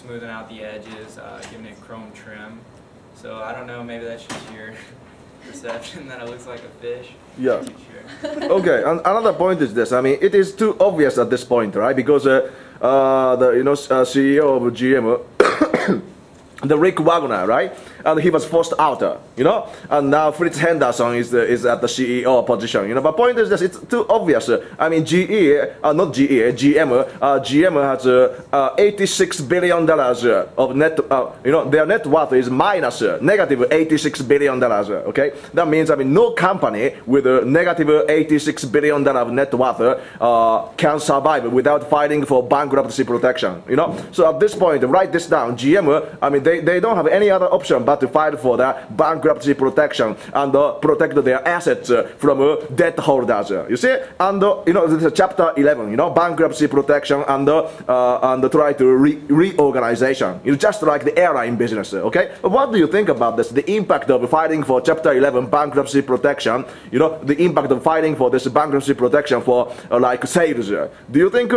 smoothing out the edges, giving it chrome trim. So I don't know, maybe that's just your perception that it looks like a fish. Yeah. I'm not too sure. Okay, and another point is this. I mean, it is too obvious at this point, right? Because the CEO of GM, the Rick Wagner, right? And he was forced out, and now Fritz Henderson is at the CEO position, But point is this, it's too obvious. I mean, GM has $86 billion of net, their net worth is minus negative $86 billion, okay? That means, I mean, no company with a negative $86 billion of net worth can survive without fighting for bankruptcy protection, So at this point, write this down. GM, I mean, they don't have any other option but to fight for the bankruptcy protection and protect their assets from debt holders. You see, and this is chapter 11. Bankruptcy protection and try to reorganization. It's just like the airline business. Okay, what do you think about this? The impact of fighting for chapter 11 bankruptcy protection. The impact of fighting for this bankruptcy protection for like sales. Do you think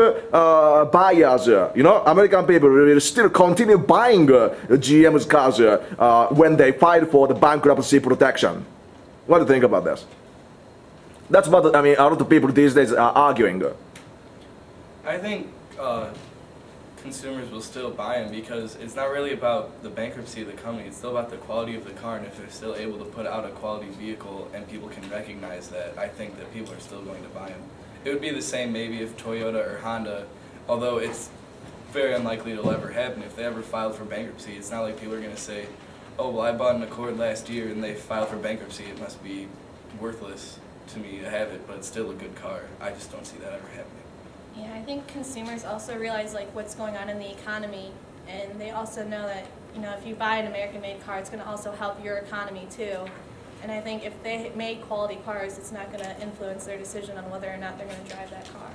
buyers, American people will still continue buying GM's cars when they fight for the bankruptcy protection? What do you think about this? That's what, I mean, a lot of people these days are arguing. I think consumers will still buy them because it's not really about the bankruptcy of the company, it's still about the quality of the car, and if they're still able to put out a quality vehicle and people can recognize that, I think that people are still going to buy them. It would be the same maybe if Toyota or Honda, although it's very unlikely it'll ever happen, if they ever filed for bankruptcy, it's not like people are going to say, oh, well, I bought an Accord last year and they filed for bankruptcy, it must be worthless to me to have it, but it's still a good car. I just don't see that ever happening. Yeah, I think consumers also realize like what's going on in the economy, and they also know that if you buy an American-made car, it's going to also help your economy too. And I think if they made quality cars, it's not going to influence their decision on whether or not they're going to drive that car.